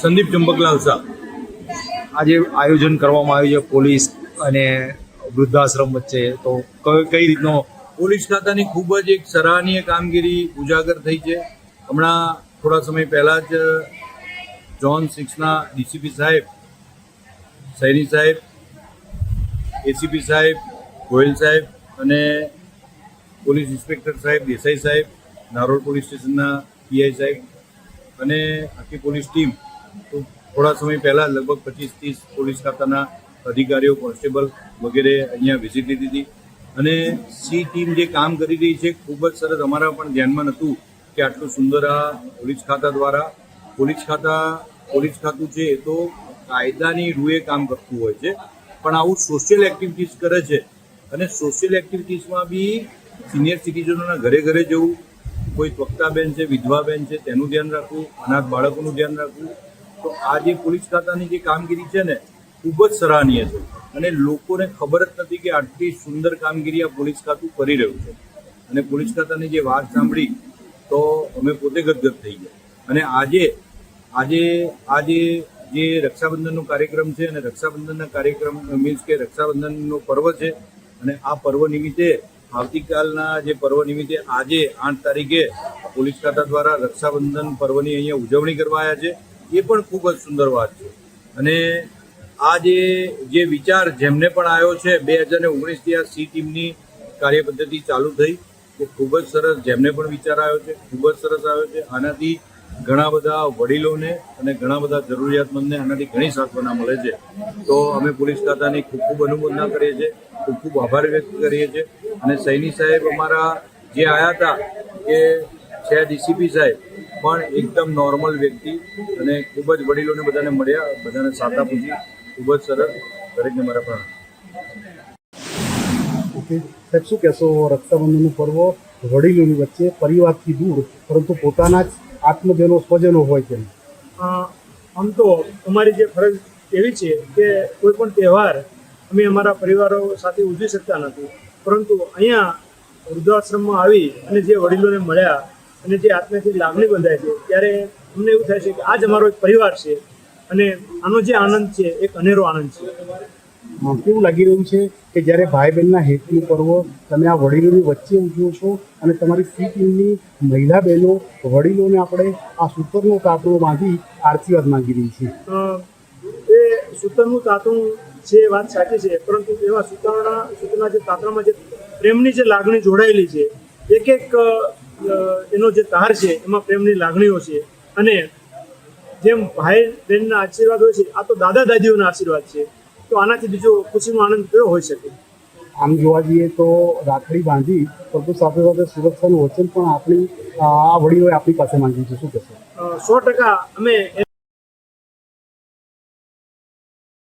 સંદીપ ચંપકલાલ શાહ। આજે આયોજન કરવામાં આવ્યું છે પોલીસ અને વૃદ્ધાશ્રમ વચ્ચે, તો કઈ રીતનો? પોલીસ ખાતાની ખૂબ જ એક સરાહનીય કામગીરી ઉજાગર થઈ છે। હમણાં થોડા સમય પહેલાં જ ઝોન 6ના ડીસીપી સાહેબ, સૈની સાહેબ, એસીપી સાહેબ, ગોયલ સાહેબ અને પોલીસ ઇન્સ્પેક્ટર સાહેબ, દેસાઈ સાહેબ, નારોલ પોલીસ સ્ટેશનના પીઆઈ સાહેબ અને આખી પોલીસ ટીમ થોડા સમય પહેલાં લગભગ 25-30 પોલીસ ખાતાના અધિકારીઓ, કોન્સ્ટેબલ વગેરે અહીંયા વિઝિટ લીધી હતી અને સી ટીમ જે કામ કરી રહી છે ખૂબ જ સરસ। અમારા પણ ધ્યાનમાં નહોતું કે આટલું સુંદર આ પોલીસ ખાતા દ્વારા પોલીસ ખાતું છે એ તો કાયદાની રૂએ કામ કરતું હોય છે, પણ આવું સોશિયલ એક્ટિવિટીઝ કરે છે અને સોશિયલ એક્ટિવિટીઝમાં બી સિનિયર સિટીઝનોના ઘરે ઘરે જવું, કોઈ ત્વક્તા બેન છે, વિધવા બેન છે, તેનું ધ્યાન રાખવું, અનાથ બાળકોનું ધ્યાન રાખવું। તો આ જે પોલીસ ખાતાની જે કામગીરી છે ને ખૂબ જ સરાહનીય છે અને લોકોને ખબર જ નથી કે આટલી સુંદર કામગીરી આ પોલીસ ખાતું કરી રહ્યું છે। અને પોલીસ ખાતાની જે વાત સાંભળી તો અમે પોતે ગદગદ થઈ ગયા। અને આજે જે રક્ષાબંધનનો કાર્યક્રમ છે અને રક્ષાબંધનના કાર્યક્રમ મીન્સ કે રક્ષાબંધનનો પર્વ છે અને આ પર્વ નિમિત્તે આવતીકાલના જે પર્વ નિમિત્તે આજે 8 તારીખે પોલીસ ખાતા દ્વારા રક્ષાબંધન પર્વની અહીંયા ઉજવણી કરવા આવ્યા છે, એ પણ ખૂબ જ સુંદર વાત છે। અને આ જે વિચાર જેમને પણ આવ્યો છે 2019થી આ સી ટીમની કાર્યપદ્ધતિ ચાલુ થઈ, એ ખૂબ જ સરસ। જેમને પણ વિચાર આવ્યો છે ખૂબ જ સરસ આવ્યો છે। આનાથી ઘણા બધા વડીલોને અને ઘણા બધા જરૂરિયાતમંદને આનાથી ઘણી સાંત્વના મળે છે। તો અમે પોલીસ ખાતાની ખૂબ ખૂબ અનુમોદના કરીએ છીએ, ખૂબ ખૂબ આભાર વ્યક્ત કરીએ છીએ। અને સૈની સાહેબ અમારા જે આવ્યા હતા એ છે ડીસીપી સાહેબ, પણ એકદમ નોર્મલ વ્યક્તિ અને ખૂબ જ વડીલોને બધાને મળ્યા, બધાને સાતા પૂછી, ખૂબ જ સરસ। દરેકને મારા પ્રણામ। ઓકે સાહેબ, શું કહેશો? રક્ષાબંધનનું પર્વ વડીલોની વચ્ચે પરિવારથી દૂર પરંતુ પોતાના જ આત્મજનો સ્વજનો હોય છે। આમ તો અમારી જે ફરજ એવી છે કે કોઈ પણ તહેવાર અમે અમારા પરિવારો સાથે ઉજવી શકતા નથી, પરંતુ અહીંયા વૃદ્ધાશ્રમમાં આવી અને જે વડીલોને મળ્યા અને જે આત્માથી લાગણી બંધાય છે ત્યારે અમને એવું થાય છે કે આ જ અમારો એક પરિવાર છે અને આનો જે આનંદ છે એક અનેરો આનંદ છે। કેવું લાગી રહ્યું છે કે જ્યારે ભાઈ બહેનના હેતનું પર્વ તમે આ વડીલોની વચ્ચે ઉજવો છો અને તમારી સી ટીમની મહિલા બહેનો વડીલોને આપણે આ સૂતરનો તાતણો બાંધી આશીર્વાદ માંગી રહી છે? એ સૂતરનું તાતણું છે, વાત સાચી છે, પરંતુ એવા સૂતરના જે તાતણામાં જે પ્રેમની જે લાગણી જોડાયેલી છે, એક એનો જે તાર છે એમાં પ્રેમની લાગણીઓ છે। અને જેમ ભાઈ બહેનના આશીર્વાદ હોય છે, આ તો દાદા દાદીઓના આશીર્વાદ છે, તો આનાથી બીજો ખુશીનો આનંદ કયો હોઈ શકે? આમ જોવા જઈએ તો રાખડી બાંધી પરંતુ સાથે સાથે સુરક્ષાનું વચન પણ આ વડીલોએ આપણી પાસે માંગ્યું છે, શું કહેશો? 100% અમે